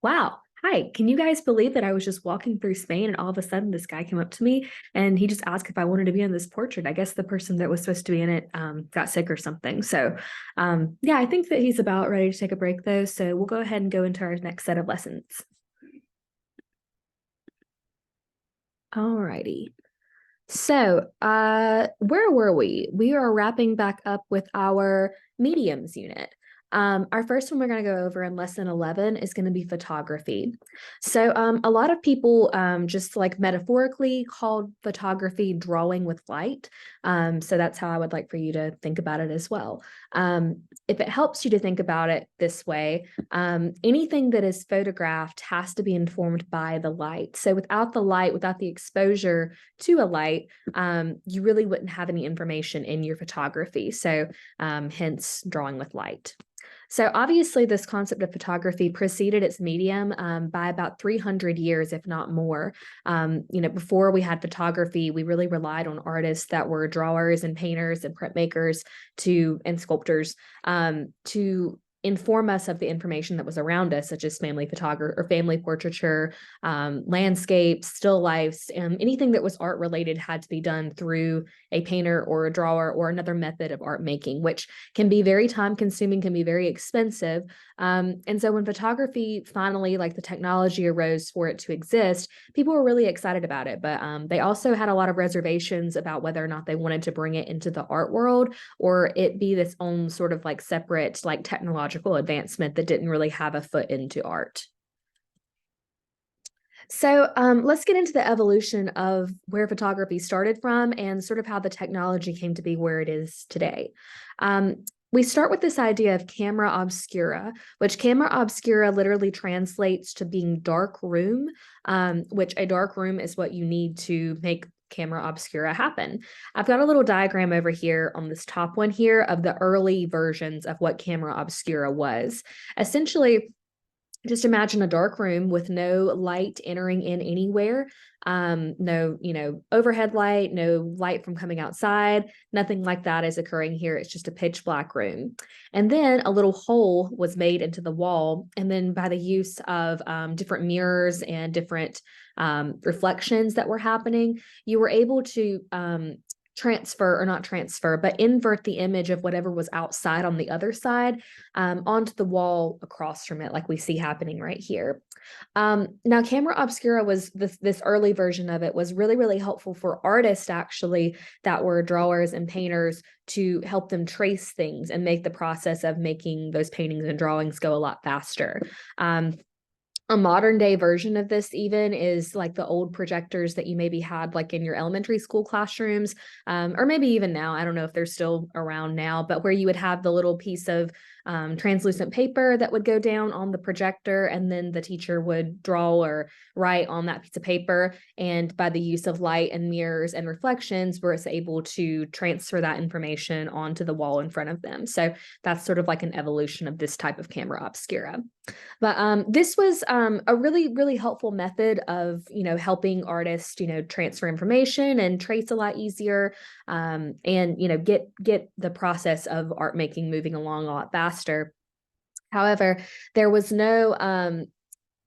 Wow. Hi. Can you guys believe that I was just walking through Spain and all of a sudden this guy came up to me and he just asked if I wanted to be in this portrait? I guess the person that was supposed to be in it got sick or something. Yeah, I think that he's about ready to take a break though. So we'll go ahead and go into our next set of lessons. Alrighty. Where were we? We are wrapping back up with our mediums unit. Our first one we're going to go over in lesson 11 is going to be photography. A lot of people just like metaphorically called photography drawing with light. So that's how I would like for you to think about it as well. If it helps you to think about it this way, anything that is photographed has to be informed by the light. So without the light, without the exposure to a light, you really wouldn't have any information in your photography. Hence drawing with light. So obviously this concept of photography preceded its medium by about 300 years, if not more. Before we had photography, we really relied on artists that were drawers and painters and printmakers and sculptors to inform us of the information that was around us, such as family photography or family portraiture, landscapes, still lifes, and anything that was art related had to be done through a painter or a drawer or another method of art making, which can be very time consuming, can be very expensive. And so when photography finally, like the technology arose for it to exist, people were really excited about it. But they also had a lot of reservations about whether or not they wanted to bring it into the art world or it be this own sort of like separate, like technological advancement that didn't really have a foot into art. Let's get into the evolution of where photography started from and sort of how the technology came to be where it is today. We start with this idea of camera obscura, which camera obscura literally translates to being dark room, which a dark room is what you need to make camera obscura happen. I've got a little diagram over here on this top one here of the early versions of what camera obscura was. Essentially, just imagine a dark room with no light entering in anywhere. No, overhead light, no light from coming outside, nothing like that is occurring here. It's just a pitch black room. And then a little hole was made into the wall. And then by the use of different mirrors and different reflections that were happening, you were able to invert the image of whatever was outside on the other side onto the wall across from it, like we see happening right here. Now, camera obscura was this early version of it was really, really helpful for artists actually that were drawers and painters to help them trace things and make the process of making those paintings and drawings go a lot faster. A modern day version of this even is like the old projectors that you maybe had like in your elementary school classrooms, or maybe even now, I don't know if they're still around now, but where you would have the little piece of translucent paper that would go down on the projector, and then the teacher would draw or write on that piece of paper. And by the use of light and mirrors and reflections, we're able to transfer that information onto the wall in front of them. So that's sort of like an evolution of this type of camera obscura. But this was a really, really helpful method of, helping artists, transfer information and trace a lot easier, and, get the process of art making moving along a lot faster. However, there was no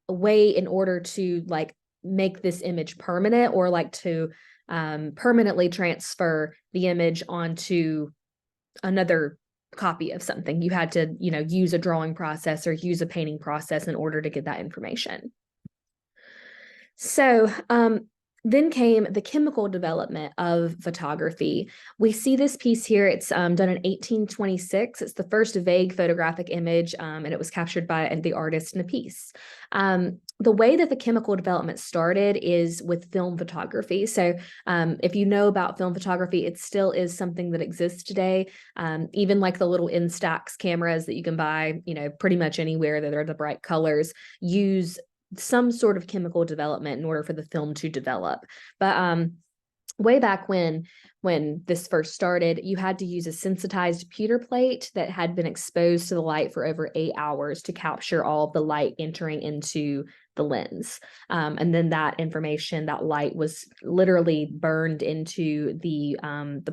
way in order to like make this image permanent or like to permanently transfer the image onto another copy of something. You had to, use a drawing process or use a painting process in order to get that information. Then came the chemical development of photography. We see this piece here. It's done in 1826. It's the first vague photographic image, and it was captured by the artist Napis. The way that the chemical development started is with film photography. If you know about film photography, it still is something that exists today. Even like the little Instax cameras that you can buy, pretty much anywhere that are the bright colors, use some sort of chemical development in order for the film to develop. But way back when this first started, you had to use a sensitized pewter plate that had been exposed to the light for over 8 hours to capture all of the light entering into the lens. And then that information, that light was literally burned into the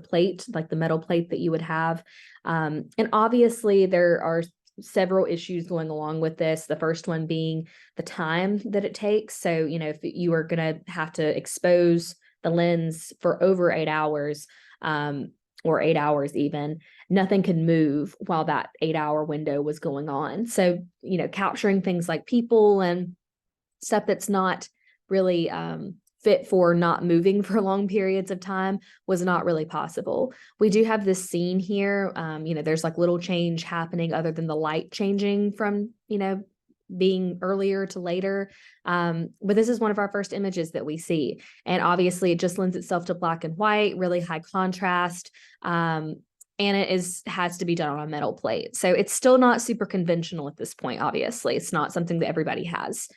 plate, like the metal plate that you would have. And obviously there are several issues going along with this. The first one being the time that it takes. So, if you are going to have to expose the lens for over 8 hours, or 8 hours even, nothing could move while that 8 hour window was going on. So, capturing things like people and stuff that's not really fit for not moving for long periods of time was not really possible. We do have this scene here. There's like little change happening other than the light changing from, being earlier to later. But this is one of our first images that we see. And obviously it just lends itself to black and white, really high contrast. And it has to be done on a metal plate. So it's still not super conventional at this point, obviously. It's not something that everybody has.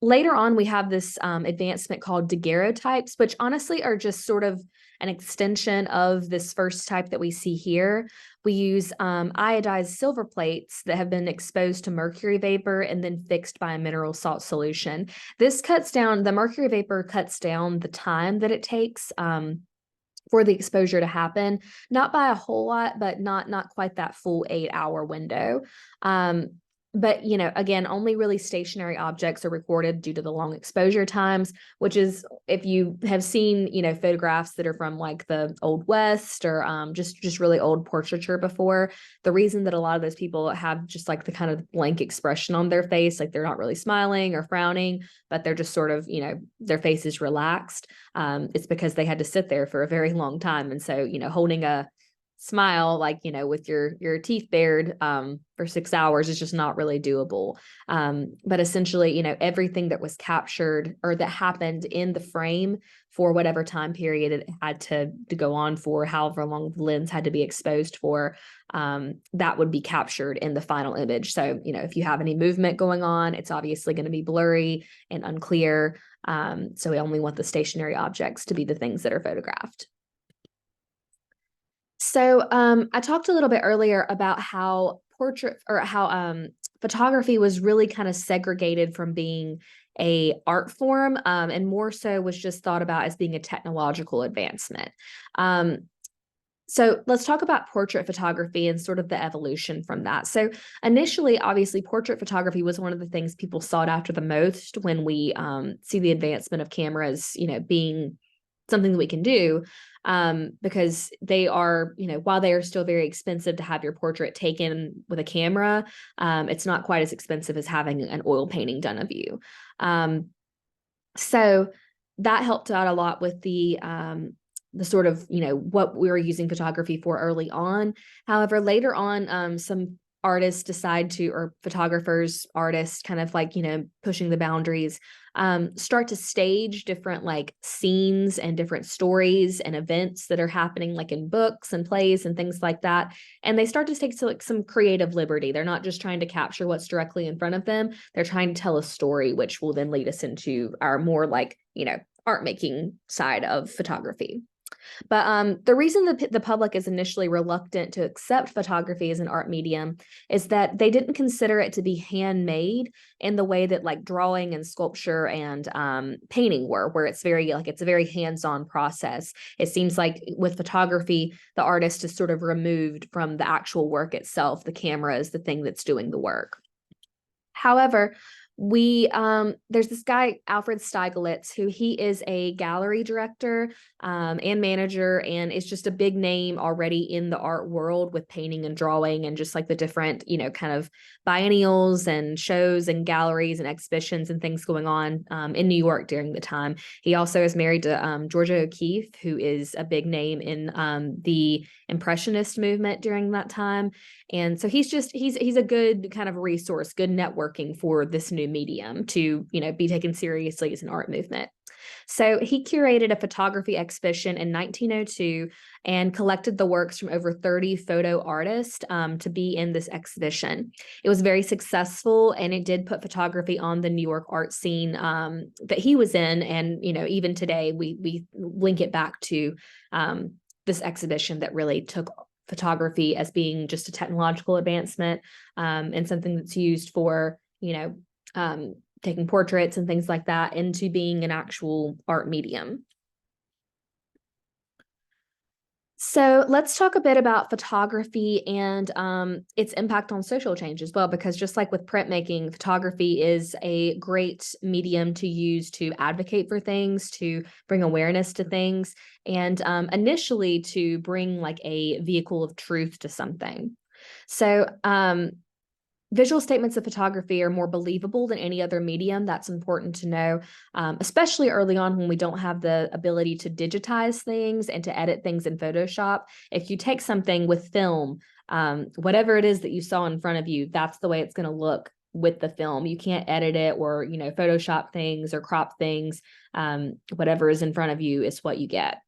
Later on, we have this advancement called daguerreotypes, which honestly are just sort of an extension of this first type that we see here. We use iodized silver plates that have been exposed to mercury vapor and then fixed by a mineral salt solution. The mercury vapor cuts down the time that it takes for the exposure to happen, not by a whole lot, but not quite that full 8 hour window. But, again, only really stationary objects are recorded due to the long exposure times, which is, if you have seen, photographs that are from like the Old West or just really old portraiture before, the reason that a lot of those people have just like the kind of blank expression on their face, like they're not really smiling or frowning, but they're just sort of, their face is relaxed. It's because they had to sit there for a very long time. And so, holding a smile like with your teeth bared for 6 hours is just not really doable. But essentially, everything that was captured or that happened in the frame for whatever time period it had to go on for, however long the lens had to be exposed for, that would be captured in the final image. So if you have any movement going on, it's obviously going to be blurry and unclear. So we only want the stationary objects to be the things that are photographed. So I talked a little bit earlier about how photography was really kind of segregated from being a art form, and more so was just thought about as being a technological advancement. So let's talk about portrait photography and sort of the evolution from that. So initially, obviously, portrait photography was one of the things people sought after the most when we see the advancement of cameras, being something that we can do, because they are, while they are still very expensive to have your portrait taken with a camera, it's not quite as expensive as having an oil painting done of you. So that helped out a lot with the sort of, what we were using photography for early on. However, later on, some artists decide to, or photographers, artists kind of like, pushing the boundaries, start to stage different like scenes and different stories and events that are happening like in books and plays and things like that. And they start to take some creative liberty. They're not just trying to capture what's directly in front of them. They're trying to tell a story, which will then lead us into our more like, art making side of photography. But the reason the public is initially reluctant to accept photography as an art medium is that they didn't consider it to be handmade in the way that like drawing and sculpture and painting were, where it's a very hands-on process. It seems like with photography, the artist is sort of removed from the actual work itself. The camera is the thing that's doing the work. However, there's this guy, Alfred Steiglitz, who he is a gallery director and manager, and is just a big name already in the art world with painting and drawing and just like the different, kind of biennials and shows and galleries and exhibitions and things going on in New York during the time. He also is married to Georgia O'Keeffe, who is a big name in the Impressionist movement during that time. And so he's a good kind of resource, good networking for this new medium to, be taken seriously as an art movement. So he curated a photography exhibition in 1902 and collected the works from over 30 photo artists to be in this exhibition. It was very successful, and it did put photography on the New York art scene that he was in. And, even today we link it back to this exhibition that really took photography as being just a technological advancement and something that's used for, taking portraits and things like that into being an actual art medium. So let's talk a bit about photography and its impact on social change as well, because just like with printmaking, photography is a great medium to use to advocate for things, to bring awareness to things, and initially to bring like a vehicle of truth to something. So visual statements of photography are more believable than any other medium. That's important to know, especially early on when we don't have the ability to digitize things and to edit things in Photoshop. If you take something with film, whatever it is that you saw in front of you, that's the way it's going to look with the film. You can't edit it or, Photoshop things or crop things. Whatever is in front of you is what you get.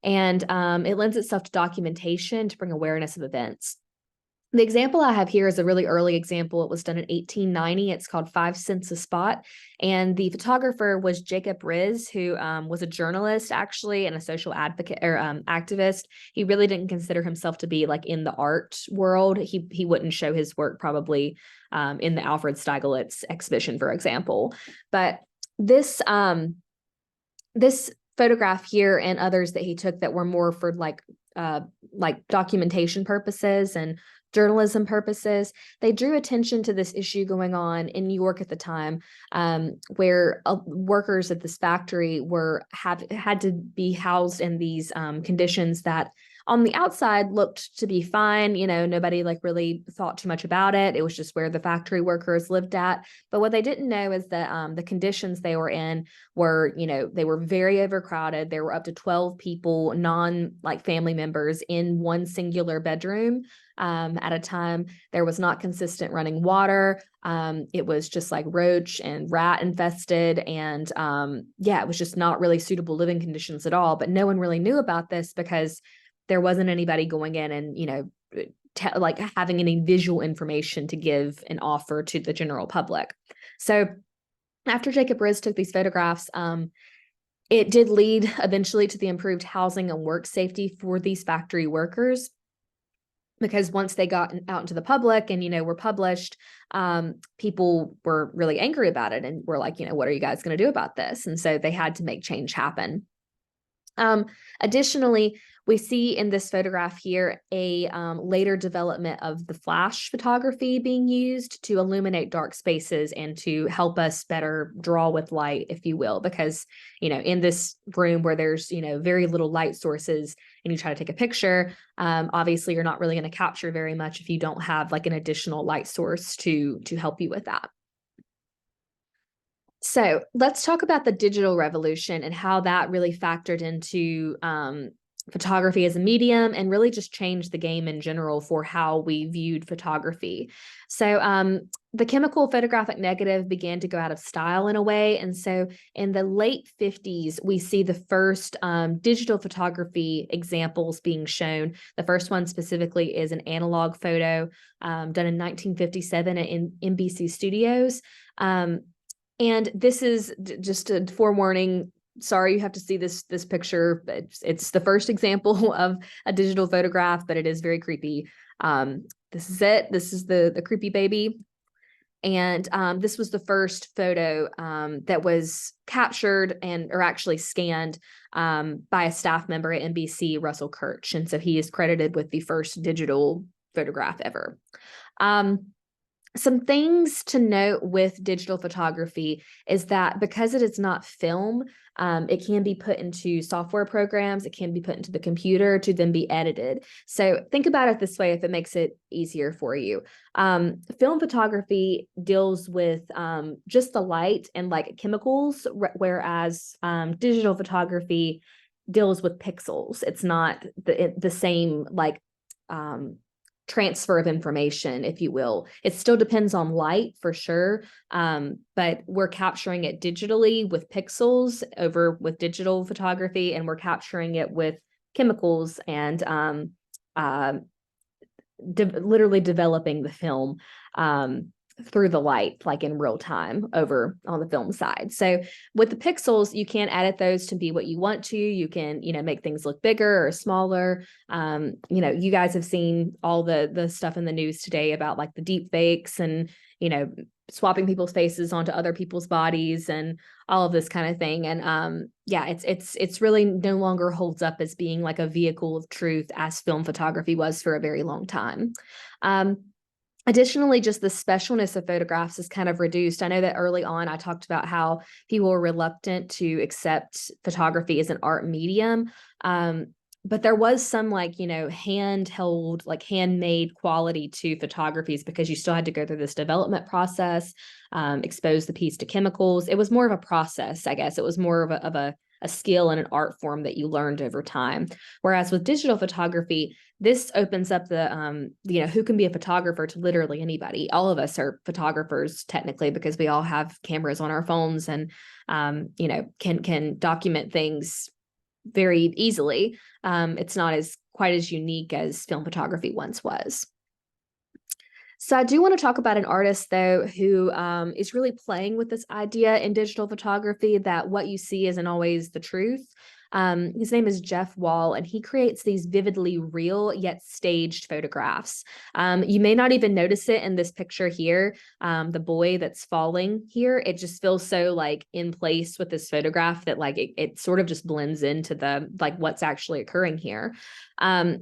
And it lends itself to documentation to bring awareness of events. The example I have here is a really early example. It was done in 1890. It's called 5 Cents a Spot. And the photographer was Jacob Riz, who was a journalist, actually, and a social advocate or activist. He really didn't consider himself to be like in the art world. He wouldn't show his work probably in the Alfred Stieglitz exhibition, for example. But this photograph here and others that he took that were more for like documentation purposes and journalism purposes, they drew attention to this issue going on in New York at the time, where workers at this factory had to be housed in these conditions that on the outside looked to be fine. Nobody like really thought too much about it. It was just where the factory workers lived at. But what they didn't know is that the conditions they were in were, they were very overcrowded. There were up to 12 people, like family members in one singular bedroom at a time. There was not consistent running water. It was just like roach and rat infested. And it was just not really suitable living conditions at all. But no one really knew about this because there wasn't anybody going in and, like having any visual information to give and offer to the general public. So after Jacob Riz took these photographs, it did lead eventually to the improved housing and work safety for these factory workers. Because once they got out into the public and, were published, people were really angry about it and were like, what are you guys going to do about this? And so they had to make change happen. Additionally, we see in this photograph here a later development of the flash photography being used to illuminate dark spaces and to help us better draw with light, if you will, because, in this room where there's, very little light sources and you try to take a picture, obviously you're not really going to capture very much if you don't have like an additional light source to help you with that. So let's talk about the digital revolution and how that really factored into photography as a medium and really just changed the game in general for how we viewed photography. So the chemical photographic negative began to go out of style in a way. And so in the late 50s, we see the first digital photography examples being shown. The first one specifically is an analog photo done in 1957 in NBC Studios. And this is just a forewarning. Sorry, you have to see this picture. It's the first example of a digital photograph, but it is very creepy. This is it. This is the creepy baby. And this was the first photo that was captured or actually scanned by a staff member at NBC, Russell Kirch. And so he is credited with the first digital photograph ever. Some things to note with digital photography is that because it is not film, it can be put into software programs, it can be put into the computer to then be edited. So think about it this way if it makes it easier for you. Film photography deals with just the light and like chemicals, whereas digital photography deals with pixels. It's not the same like transfer of information, if you will. It still depends on light for sure, but we're capturing it digitally with pixels over with digital photography, and we're capturing it with chemicals and literally developing the film through the light, like in real time over on the film side. So with the pixels, you can edit those to be what you want to. You can, make things look bigger or smaller. You guys have seen all the stuff in the news today about like the deep fakes and, swapping people's faces onto other people's bodies and all of this kind of thing. And yeah, it's really no longer holds up as being like a vehicle of truth as film photography was for a very long time. Additionally, just the specialness of photographs is kind of reduced. I know that early on I talked about how people were reluctant to accept photography as an art medium. But there was some handheld, like handmade quality to photographies because you still had to go through this development process, expose the piece to chemicals. It was more of a process, I guess. It was more of a skill and an art form that you learned over time. Whereas with digital photography, this opens up the who can be a photographer to literally anybody. All of us are photographers technically because we all have cameras on our phones and can document things very easily. It's not as quite as unique as film photography once was. So I do want to talk about an artist, though, who is really playing with this idea in digital photography that what you see isn't always the truth. His name is Jeff Wall, and he creates these vividly real yet staged photographs. You may not even notice it in this picture here. The boy that's falling here, it just feels so like in place with this photograph that like it sort of just blends into the like what's actually occurring here.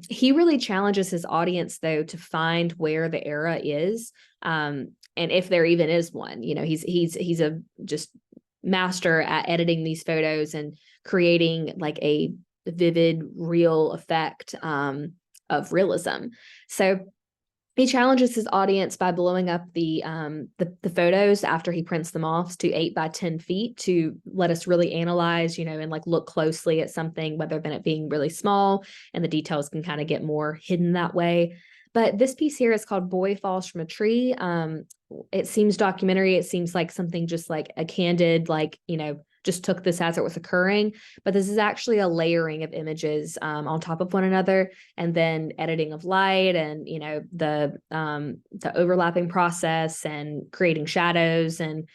He really challenges his audience, though, to find where the era is, and if there even is one. He's a just master at editing these photos and creating like a vivid, real effect of realism. So he challenges his audience by blowing up the photos after he prints them off to 8 by 10 feet to let us really analyze, and like look closely at something, whether than it being really small, and the details can kind of get more hidden that way. But this piece here is called Boy Falls from a Tree. It seems documentary. It seems like something just like a candid, like, just took this as it was occurring. But this is actually a layering of images on top of one another, and then editing of light and, the overlapping process and creating shadows and,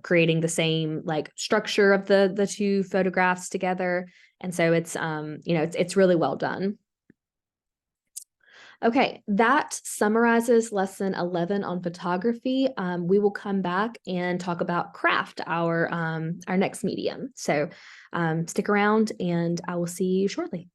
creating the same like structure of the two photographs together. And so it's really well done. Okay, that summarizes lesson 11 on photography. We will come back and talk about craft, our next medium. So stick around and I will see you shortly.